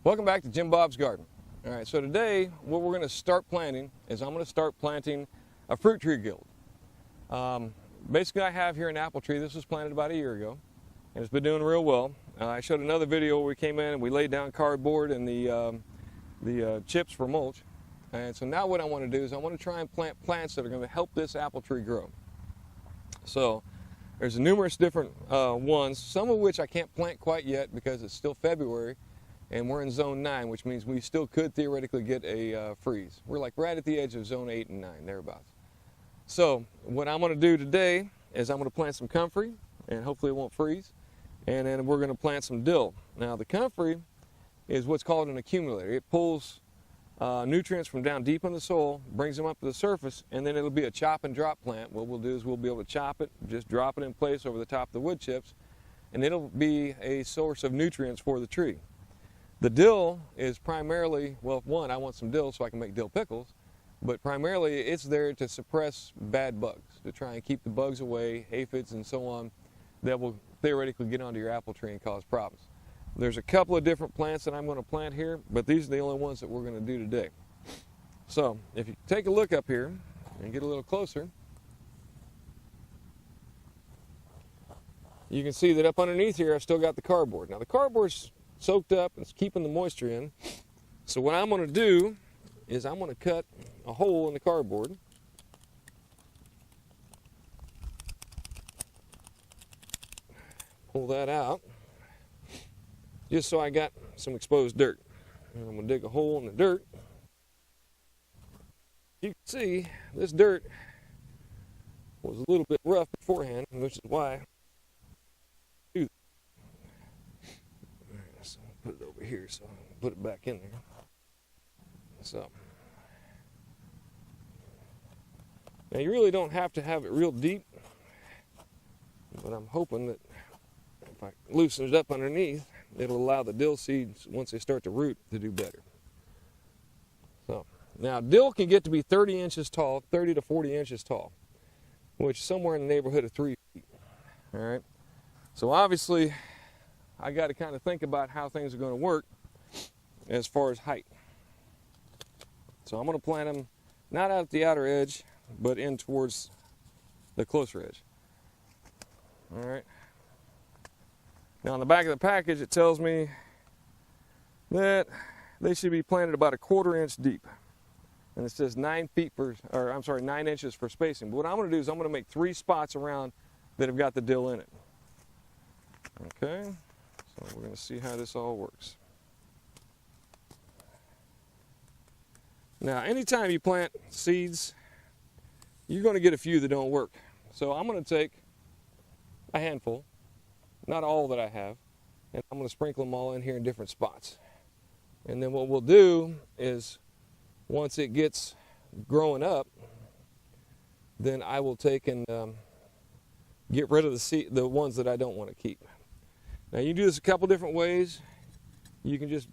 Welcome back to Jim Bob's Garden. All right, so today what we're going to start planting is I'm going to start planting a fruit tree guild. Basically, I have here an apple tree. This was planted about a year ago, and it's been doing real well. I showed another video where we came in and we laid down cardboard and the chips for mulch. And so now what I want to do is I want to try and plant plants that are going to help this apple tree grow. So there's numerous different ones, some of which I can't plant quite yet because it's still February. And we're in zone 9, which means we still could theoretically get a freeze. We're like right at the edge of zone 8 and 9, thereabouts. So what I'm going to do today is I'm going to plant some comfrey, and hopefully it won't freeze. And then we're going to plant some dill. Now the comfrey is what's called an accumulator. It pulls nutrients from down deep in the soil, brings them up to the surface, and then it'll be a chop and drop plant. What we'll do is we'll be able to chop it, just drop it in place over the top of the wood chips, and it'll be a source of nutrients for the tree. The dill is primarily, well, one, I want some dill so I can make dill pickles, but primarily it's there to suppress bad bugs, to try and keep the bugs away, aphids and so on, that will theoretically get onto your apple tree and cause problems. There's a couple of different plants that I'm going to plant here, but these are the only ones that we're going to do today. So if you take a look up here and get a little closer, you can see that up underneath here I've still got the cardboard. Now the cardboard's soaked up and it's keeping the moisture in. So what I'm going to do is I'm going to cut a hole in the cardboard. Pull that out just so I got some exposed dirt. And I'm going to dig a hole in the dirt. You can see this dirt was a little bit rough beforehand, which is why I do that. So put it over here so I can put it back in there. So now you really don't have to have it real deep, but I'm hoping that if I loosen it up underneath, it'll allow the dill seeds, once they start to root, to do better. So now dill can get to be 30 inches tall, 30 to 40 inches tall, which is somewhere in the neighborhood of 3 feet. All right. So obviously I got to kind of think about how things are going to work as far as height. So I'm going to plant them not out at the outer edge, but in towards the closer edge. All right. Now on the back of the package it tells me that they should be planted about a 1/4 inch deep. And it says 9 inches for spacing. But what I'm going to do is I'm going to make 3 spots around that have got the dill in it. Okay. So we're going to see how this all works. Now, anytime you plant seeds, you're going to get a few that don't work. So I'm going to take a handful, not all that I have, and I'm going to sprinkle them all in here in different spots. And then what we'll do is, once it gets growing up, then I will take and get rid of the ones that I don't want to keep. Now you can do this a couple different ways. You can just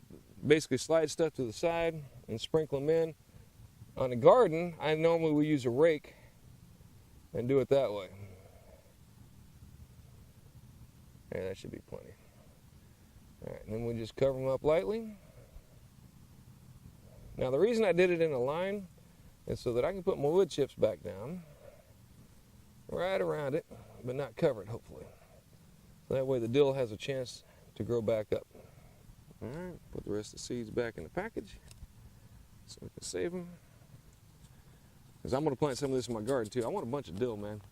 basically slide stuff to the side and sprinkle them in. On a garden, I normally will use a rake and do it that way. Yeah, that should be plenty. All right, and then we'll just cover them up lightly. Now the reason I did it in a line is so that I can put my wood chips back down right around it, but not cover it, hopefully. So that way the dill has a chance to grow back up. All right, put the rest of the seeds back in the package so we can save them. Because I'm going to plant some of this in my garden too. I want a bunch of dill, man.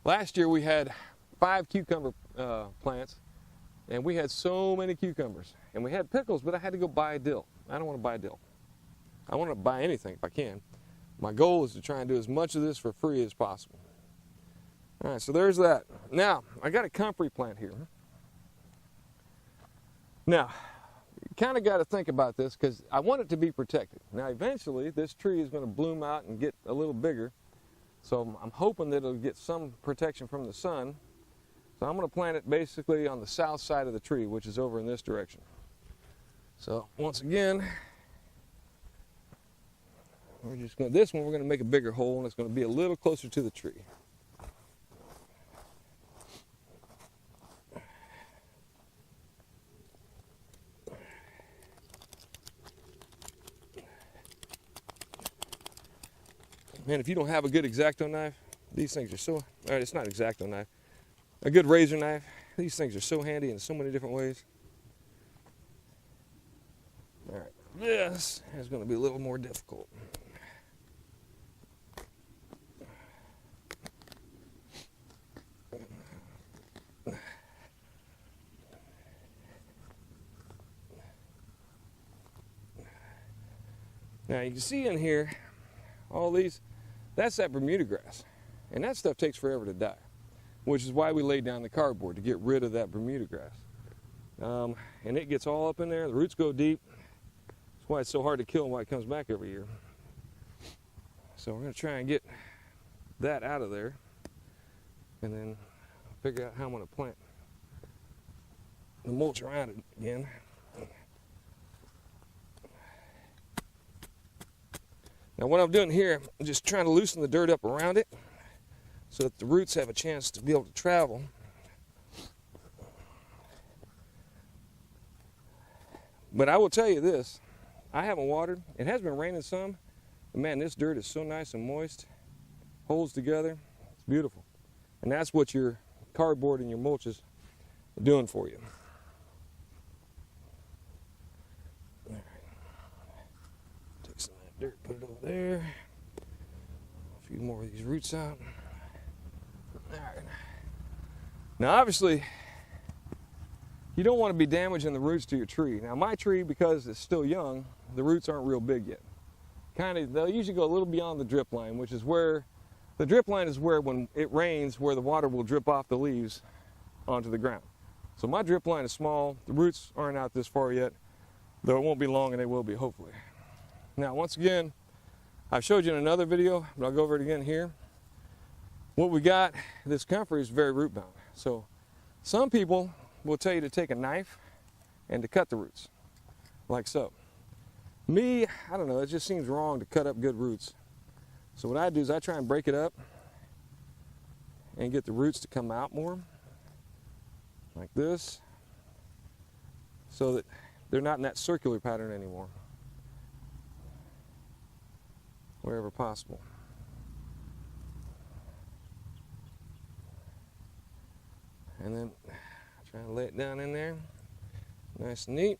Last year we had 5 cucumber plants, and we had so many cucumbers. And we had pickles, but I had to go buy dill. I don't want to buy dill. I want to buy anything if I can. My goal is to try and do as much of this for free as possible. All right, so there's that. Now, I got a comfrey plant here. Now, you kind of got to think about this because I want it to be protected. Now, eventually, this tree is going to bloom out and get a little bigger. So I'm hoping that it'll get some protection from the sun. So I'm going to plant it basically on the south side of the tree, which is over in this direction. So once again, we're just going to, this one we're going to make a bigger hole, and it's going to be a little closer to the tree. Man, if you don't have a good X-Acto knife, these things are so, all right, it's not X-Acto knife, a good razor knife, these things are so handy in so many different ways. All right, this is going to be a little more difficult. Now you can see in here, all these, that's that Bermuda grass. And that stuff takes forever to die, which is why we laid down the cardboard, to get rid of that Bermuda grass. And it gets all up in there, the roots go deep. That's why it's so hard to kill and why it comes back every year. So we're gonna try and get that out of there and then figure out how I'm gonna plant the mulch around it again. Now what I'm doing here, I'm just trying to loosen the dirt up around it so that the roots have a chance to be able to travel. But I will tell you this, I haven't watered. It has been raining some, but man, this dirt is so nice and moist, holds together, it's beautiful. And that's what your cardboard and your mulches are doing for you. Dirt, put it over there. A few more of these roots out. All right. Now, obviously, you don't want to be damaging the roots to your tree. Now, my tree, because it's still young, the roots aren't real big yet. They'll usually go a little beyond the drip line, which is where the drip line is where, when it rains, where the water will drip off the leaves onto the ground. So my drip line is small. The roots aren't out this far yet, though it won't be long, and they will be, hopefully. Now, once again, I've showed you in another video, but I'll go over it again here. What we got, this comfrey is very root bound. So some people will tell you to take a knife and to cut the roots, like so. Me, I don't know, it just seems wrong to cut up good roots. So what I do is I try and break it up and get the roots to come out more, like this, so that they're not in that circular pattern anymore, wherever possible. And then try and lay it down in there, nice and neat.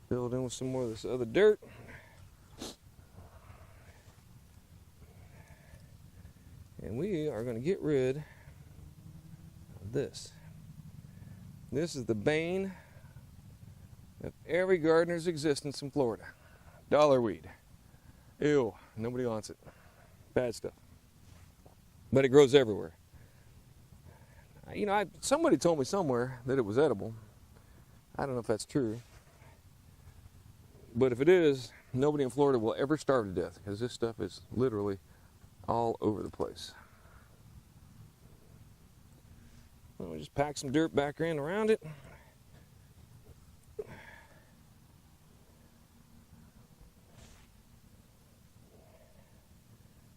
Fill it in with some more of this other dirt. And we are going to get rid of this. This is the bane of every gardener's existence in Florida. Dollar weed. Ew, nobody wants it. Bad stuff. But it grows everywhere. You know, somebody told me somewhere that it was edible. I don't know if that's true. But if it is, nobody in Florida will ever starve to death, because this stuff is literally all over the place. We'll just pack some dirt back in around it.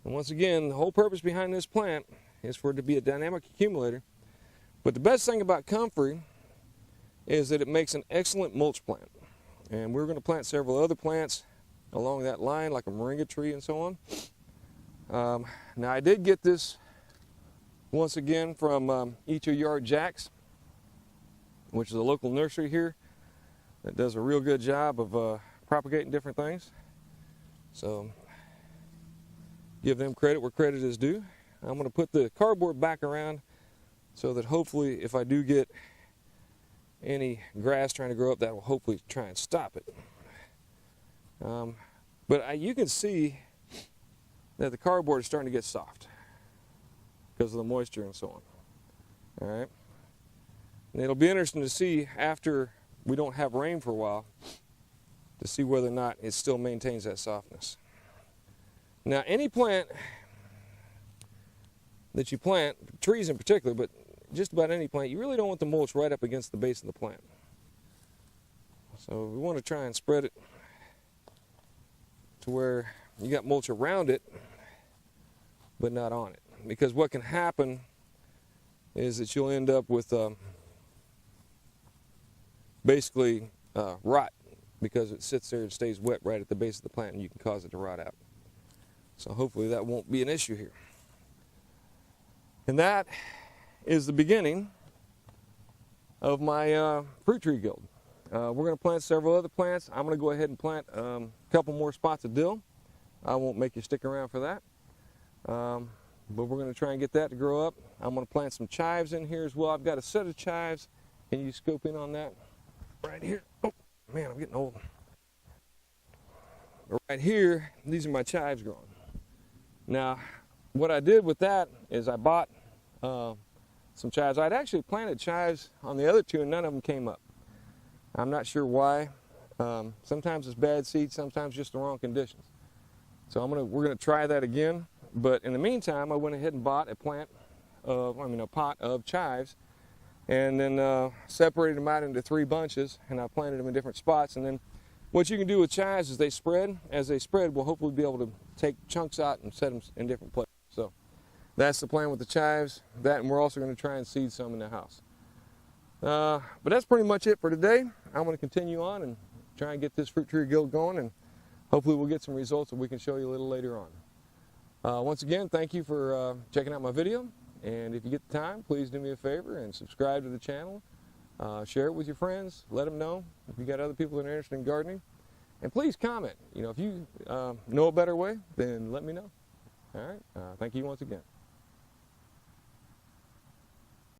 And once again, the whole purpose behind this plant is for it to be a dynamic accumulator. But the best thing about comfrey is that it makes an excellent mulch plant. And we're going to plant several other plants along that line, like a moringa tree and so on. Now, I did get this once again from Your Yard Jax, which is a local nursery here that does a real good job of propagating different things. So give them credit where credit is due. I'm going to put the cardboard back around so that hopefully if I do get any grass trying to grow up, that will hopefully try and stop it. But you can see that the cardboard is starting to get soft because of the moisture and so on. All right. And it'll be interesting to see after we don't have rain for a while to see whether or not it still maintains that softness. Now, any plant that you plant, trees in particular, but just about any plant, you really don't want the mulch right up against the base of the plant. So we want to try and spread it to where you got mulch around it, but not on it. Because what can happen is that you'll end up with basically rot, because it sits there and stays wet right at the base of the plant, and you can cause it to rot out. So hopefully that won't be an issue here. And that is the beginning of my fruit tree guild. We're going to plant several other plants. I'm going to go ahead and plant a couple more spots of dill. I won't make you stick around for that. But we're going to try and get that to grow up. I'm going to plant some chives in here as well. I've got a set of chives. Can you scope in on that? Right here. Oh, man, I'm getting old. Right here, these are my chives growing. Now, what I did with that is I bought some chives. I'd actually planted chives on the other two, and none of them came up. I'm not sure why. Sometimes it's bad seed, sometimes just the wrong conditions. So we're gonna try that again. But in the meantime, I went ahead and bought a pot of chives, and then separated them out into 3 bunches, and I planted them in different spots. And then what you can do with chives is they spread. As they spread, we'll hopefully be able to take chunks out and set them in different places. So that's the plan with the chives. That, and we're also going to try and seed some in the house. But that's pretty much it for today. I'm going to continue on and try and get this fruit tree guild going, and hopefully we'll get some results that we can show you a little later on. Once again, thank you for checking out my video, and if you get the time, please do me a favor and subscribe to the channel. Share it with your friends. Let them know if you got other people that are interested in gardening, and please comment. If you know a better way, then let me know. All right. Thank you once again.